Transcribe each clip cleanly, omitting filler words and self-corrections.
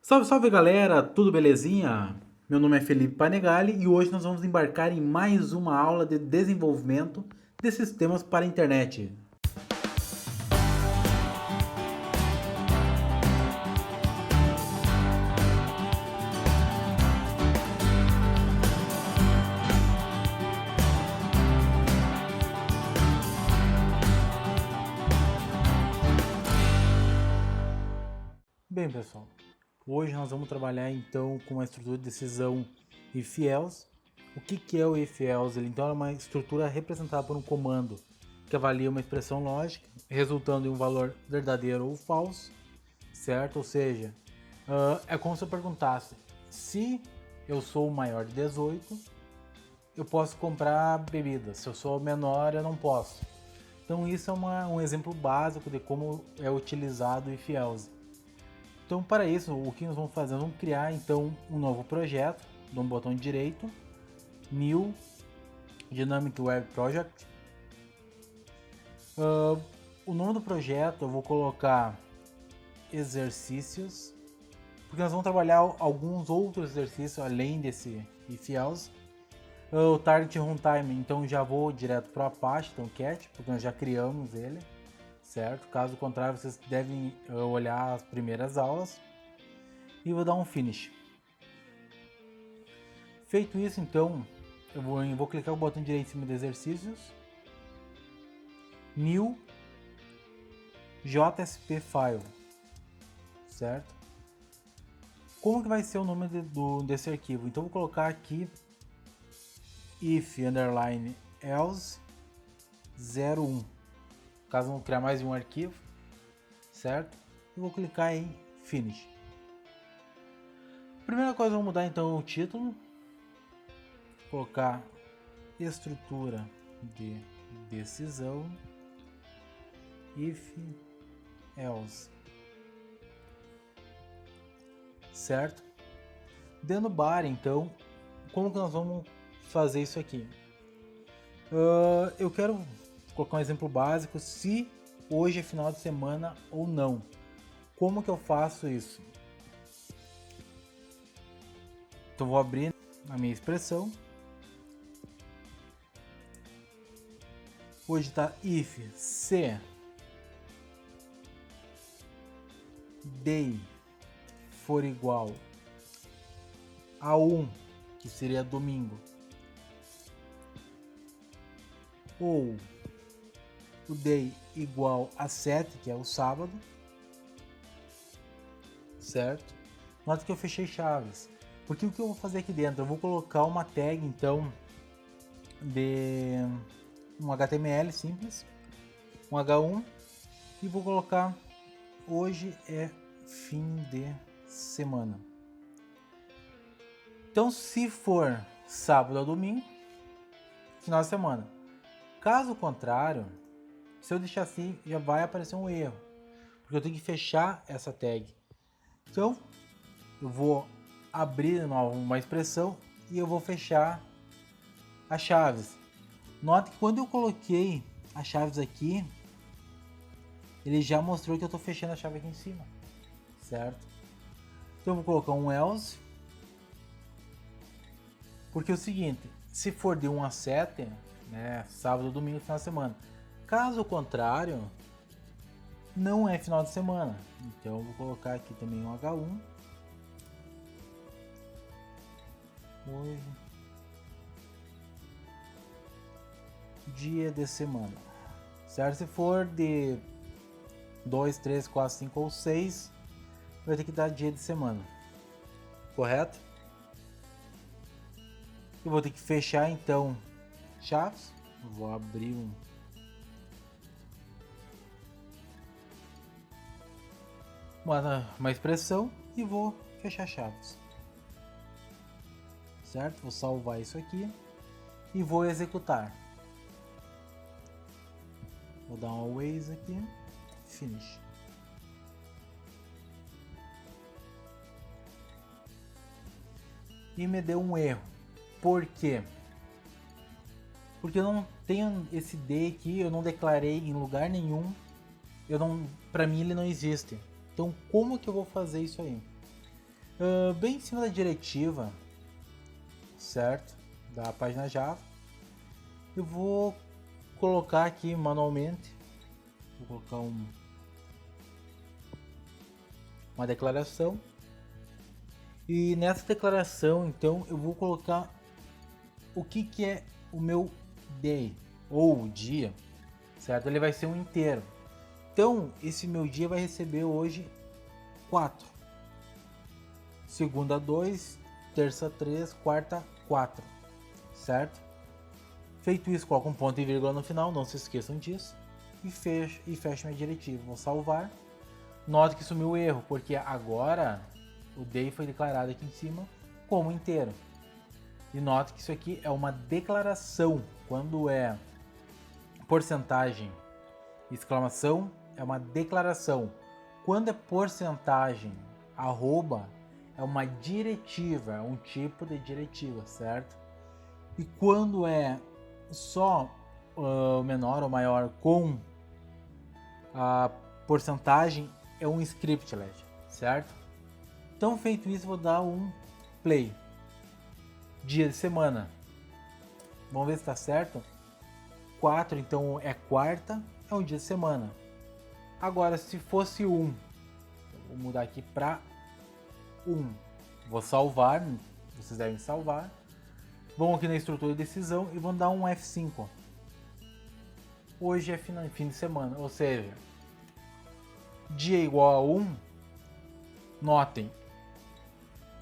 Salve, salve galera, tudo belezinha? Meu nome é Felipe Panegali e hoje nós vamos embarcar em mais uma aula de desenvolvimento de sistemas para a internet. Bem, pessoal, hoje nós vamos trabalhar então com uma estrutura de decisão if-else. O que é o if-else? Ele então é uma estrutura representada por um comando que avalia uma expressão lógica, resultando em um valor verdadeiro ou falso, certo? Ou seja, é como se eu perguntasse: se eu sou maior de 18, eu posso comprar bebidas; se eu sou menor, eu não posso. Então isso é um exemplo básico de como é utilizado o if-else. Então, para isso, o que nós vamos fazer? Nós vamos criar então um novo projeto, dá um botão direito, New Dynamic Web Project. O nome do projeto eu vou colocar exercícios, porque nós vamos trabalhar alguns outros exercícios além desse if-else. O target runtime, então já vou direto para o Apache Tomcat, porque nós já criamos ele, certo? Caso contrário, vocês devem olhar as primeiras aulas. E vou dar um finish. Feito isso, então, eu vou clicar o botão direito em cima de exercícios, New JSP File, certo? Como que vai ser o nome desse arquivo? Então, vou colocar aqui if underline else 01, caso não criar mais de um arquivo, certo? E vou clicar em finish. Primeira coisa, vou mudar então o título, colocar estrutura de decisão if else, certo? Dentro do bar, então, como que nós vamos fazer isso aqui? Eu quero colocar um exemplo básico: se hoje é final de semana ou não. Como que eu faço isso? Então vou abrir a minha expressão. Hoje está if se day for igual a 1, que seria domingo, ou o day igual a 7, que é o sábado, certo? Nota que eu fechei chaves, porque o que eu vou fazer aqui dentro? Eu vou colocar uma tag então de um HTML simples, um H1, e vou colocar hoje é fim de semana. Então, se for sábado ou domingo, final de semana. Caso contrário, se eu deixar assim, já vai aparecer um erro, porque eu tenho que fechar essa tag. Então, eu vou abrir de novo uma expressão e eu vou fechar as chaves. Note que quando eu coloquei as chaves aqui, ele já mostrou que eu estou fechando a chave aqui em cima, certo? Então eu vou colocar um else, porque é o seguinte: se for de 1 a 7, né, sábado, domingo, final de semana. Caso contrário, não é final de semana. Então eu vou colocar aqui também um H1. Hoje, dia de semana, certo? Se for de 2, 3, 4, 5 ou 6, vai ter que dar dia de semana, correto? Eu vou ter que fechar então chaves. Vou abrir uma expressão e vou fechar chaves, certo? Vou salvar isso aqui e vou executar. Vou dar um always aqui, finish. E me deu um erro. Por quê? Porque eu não tenho esse D aqui, eu não declarei em lugar nenhum. Para mim ele não existe. Então como que eu vou fazer isso aí? Bem em cima da diretiva, certo? Da página Java. Eu vou colocar aqui manualmente, vou colocar uma declaração. E nessa declaração, então, eu vou colocar o que é o meu day, ou dia, certo? Ele vai ser um inteiro. Então, esse meu dia vai receber hoje 4. Segunda 2, terça 3, quarta 4, certo? Feito isso, coloco um ponto e vírgula no final, não se esqueçam disso. E fecho minha diretiva. Vou salvar. Note que sumiu o erro, porque agora o day foi declarado aqui em cima como inteiro. E note que isso aqui é uma declaração. Quando é porcentagem, exclamação, é uma declaração. Quando é porcentagem, arroba, é uma diretiva, é um tipo de diretiva, certo? E quando é só menor ou maior com a porcentagem, é um scriptlet, certo? Então, feito isso, vou dar um play. Dia de semana. Vamos ver se está certo. 4, então é quarta, é um dia de semana. Agora, se fosse 1, vou mudar aqui para 1. Vou salvar, vocês devem salvar. Vão aqui na estrutura de decisão e vão dar um F5. Hoje é fim de semana, ou seja, dia igual a 1, notem,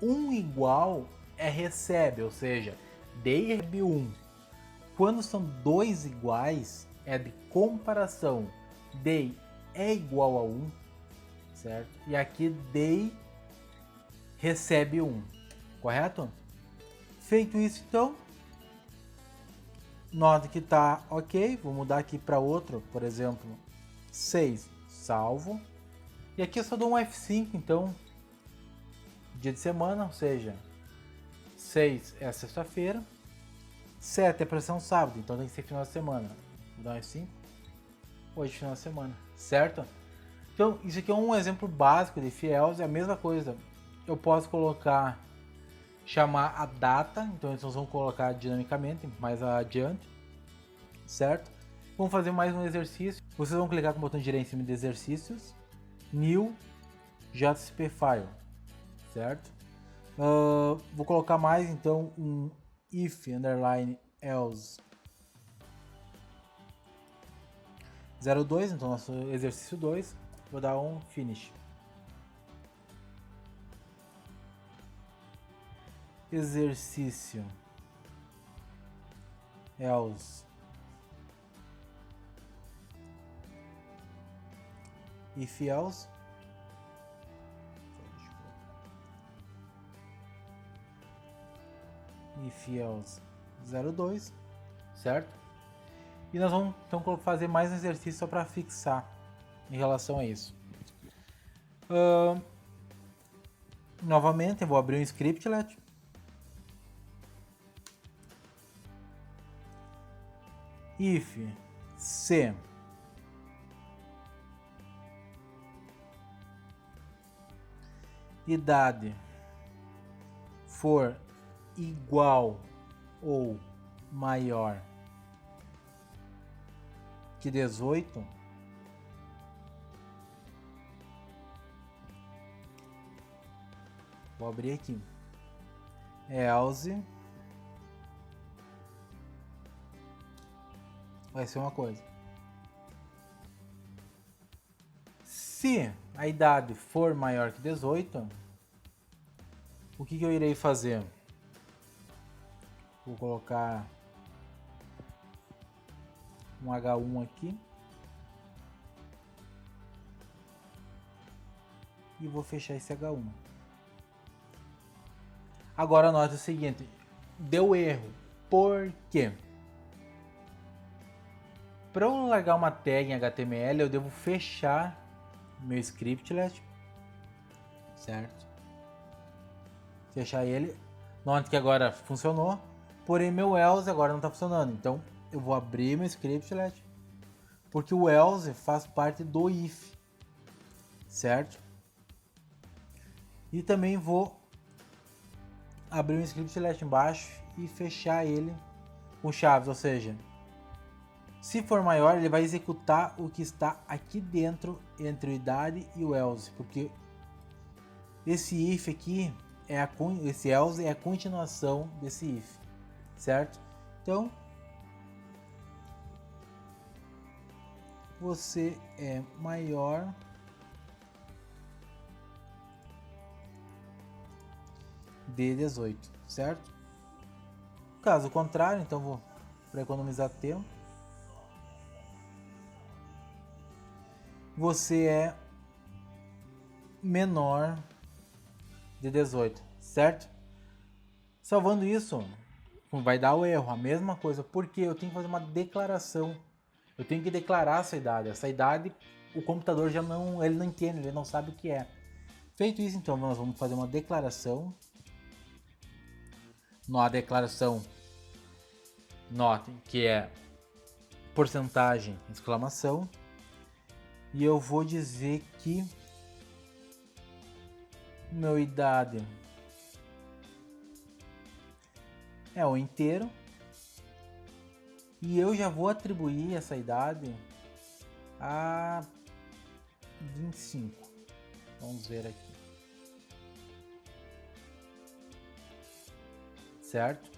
1 igual é recebe, ou seja, day recebe 1. Quando são dois iguais, é de comparação. Day é igual a 1, certo? E aqui day recebe 1, correto? Feito isso, então, nota que tá ok. Vou mudar aqui para outro, por exemplo, 6, salvo. E aqui eu só dou um F5, então, dia de semana, ou seja, 6 é sexta-feira, 7 é para ser um sábado, então tem que ser final de semana. Vou dar um F5, hoje é final de semana, certo? Então, isso aqui é um exemplo básico de if else, é a mesma coisa. Eu posso colocar, chamar a data, então nós vamos colocar dinamicamente mais adiante, certo? Vamos fazer mais um exercício. Vocês vão clicar com o botão direito em cima de exercícios, new JSP file, certo? Vou colocar mais então um if underline else 02, então nosso exercício 2, vou dar um finish. Exercício else if else if else 02, certo? E nós vamos então fazer mais um exercício só para fixar em relação a isso. Novamente eu vou abrir um scriptlet. If se idade for igual ou maior que 18, vou abrir aqui, else vai ser uma coisa. Se a idade for maior que 18, o que eu irei fazer? Vou colocar um H1 aqui e vou fechar esse H1. Agora note o seguinte, deu erro. Por quê? Para eu largar uma tag em HTML, eu devo fechar meu scriptlet, certo? Fechar ele. Note que agora funcionou, porém meu else agora não está funcionando. Então eu vou abrir meu scriptlet, porque o else faz parte do if, certo? E também vou abrir um script select embaixo e fechar ele com chaves, ou seja, se for maior ele vai executar o que está aqui dentro entre o idade e o else, porque esse if aqui esse else é a continuação desse if, certo? Então você é maior de 18, certo? Caso contrário, então vou para economizar tempo, você é menor de 18, certo? Salvando isso, vai dar o erro, a mesma coisa, porque eu tenho que fazer uma declaração. Eu tenho que declarar essa idade. Essa idade, o computador já não, ele não entende, ele não sabe o que é. Feito isso, então nós vamos fazer uma declaração. Na declaração, notem que é porcentagem, exclamação. E eu vou dizer que meu idade é o inteiro. E eu já vou atribuir essa idade a 25. Vamos ver aqui. Certo?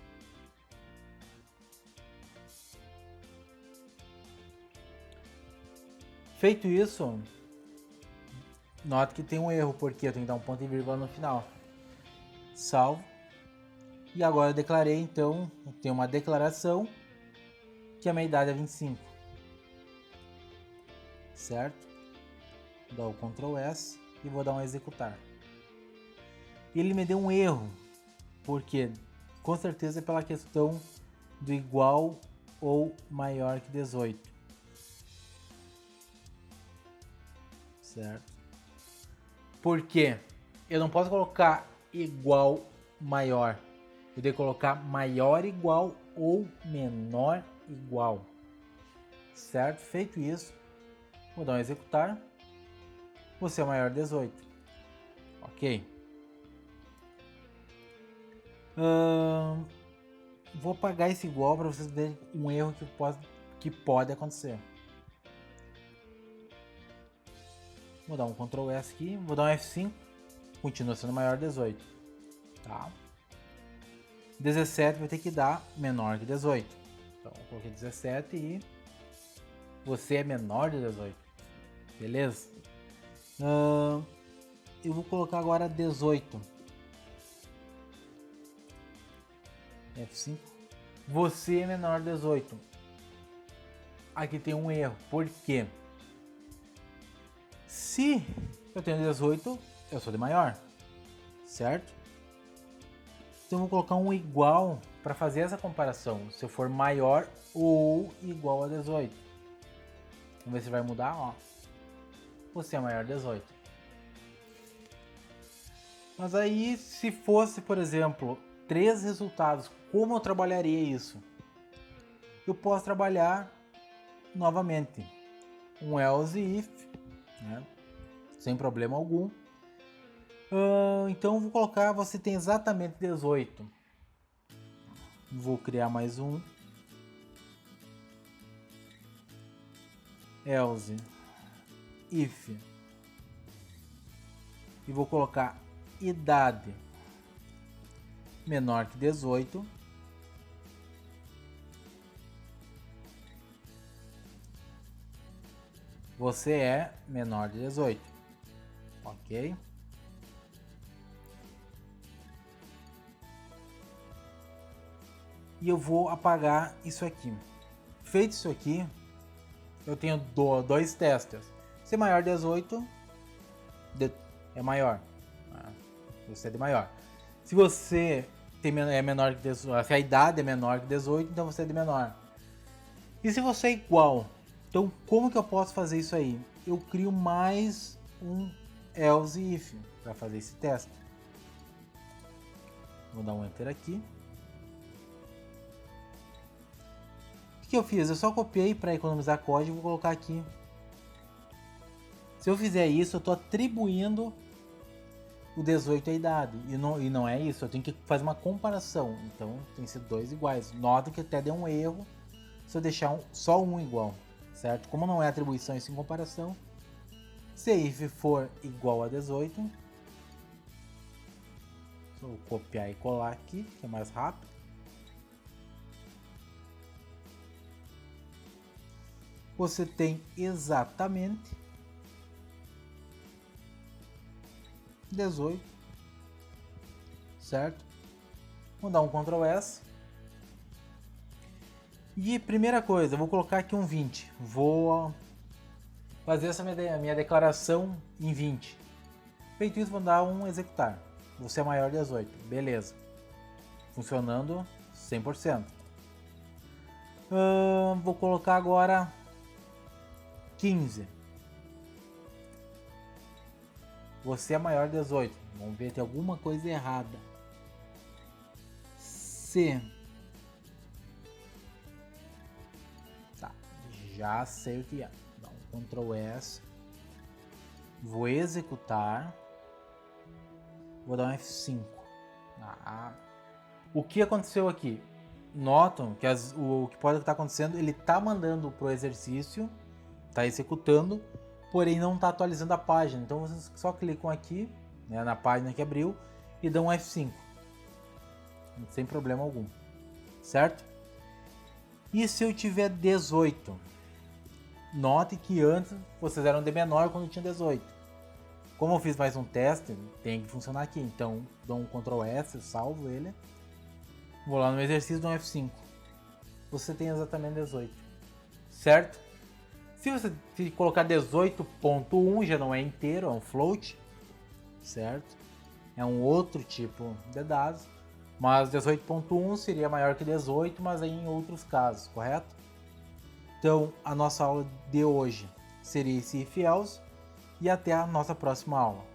Feito isso, note que tem um erro, porque eu tenho que dar um ponto e vírgula no final. Salvo. E agora eu declarei, então, eu tenho uma declaração que a minha idade é 25. Certo? Vou dar o Ctrl S e vou dar um executar. Ele me deu um erro, porque com certeza é pela questão do igual ou maior que 18. Certo? Porque eu não posso colocar igual maior. Eu tenho que colocar maior igual ou menor igual. Certo? Feito isso, vou dar um executar. Você é maior de 18. Ok. Vou apagar esse igual para vocês verem um erro que pode acontecer. Vou dar um Ctrl S aqui, vou dar um F5, continua sendo maior de 18, tá? 17 vai ter que dar menor que 18, então eu coloquei 17 e você é menor de 18, beleza? Eu vou colocar agora 18, F5, você é menor de 18, aqui tem um erro, por quê? Se eu tenho 18, eu sou de maior, certo? Então eu vou colocar um igual para fazer essa comparação, se eu for maior ou igual a 18. Vamos ver se vai mudar, ó. Você é maior de 18. Mas aí, se fosse, por exemplo, 3 resultados, como eu trabalharia isso? Eu posso trabalhar novamente um else if, né? Sem problema algum. Então eu vou colocar, você tem exatamente 18. Vou criar mais um else if e vou colocar idade menor que 18. Você é menor de 18, ok? E eu vou apagar isso aqui. Feito isso aqui, eu tenho dois testes. Se é maior de 18, é maior. Você é de maior. Se você é menor que 18, se a idade é menor que 18, então você é de menor. E se você é igual? Então, como que eu posso fazer isso aí? Eu crio mais um else if para fazer esse teste. Vou dar um enter aqui. O que eu fiz? Eu só copiei para economizar código e vou colocar aqui. Se eu fizer isso, eu estou atribuindo o 18 é a idade. E não é isso, eu tenho que fazer uma comparação. Então tem que ser dois iguais. Nota que até deu um erro se eu deixar só um igual, certo? Como não é atribuição e sim comparação, se if for igual a 18, vou copiar e colar aqui, que é mais rápido. Você tem exatamente 18, certo? Vou dar um Ctrl S. E primeira coisa, eu vou colocar aqui um 20. Vou fazer essa minha declaração em 20. Feito isso, vou dar um executar. Você é maior de 18. Beleza. Funcionando 100%. Vou colocar agora 15. Você é maior de 18. Vamos ver se tem alguma coisa errada. C. Tá. Já sei o que é. Dá um Ctrl S. Vou executar. Vou dar um F5. O que aconteceu aqui? Notam que o que pode estar acontecendo, ele está mandando para o exercício, está executando, porém não está atualizando a página. Então vocês só clicam aqui, né, na página que abriu e dão um F5. Sem problema algum. Certo? E se eu tiver 18? Note que antes vocês eram de menor quando tinha 18. Como eu fiz mais um teste, tem que funcionar aqui. Então, dou um Ctrl S, salvo ele. Vou lá no exercício, dou um F5. Você tem exatamente 18. Certo? Se você colocar 18.1, já não é inteiro, é um float. Certo? É um outro tipo de dados. Mas 18.1 seria maior que 18, mas aí em outros casos, correto? Então, a nossa aula de hoje seria esse if else. E até a nossa próxima aula.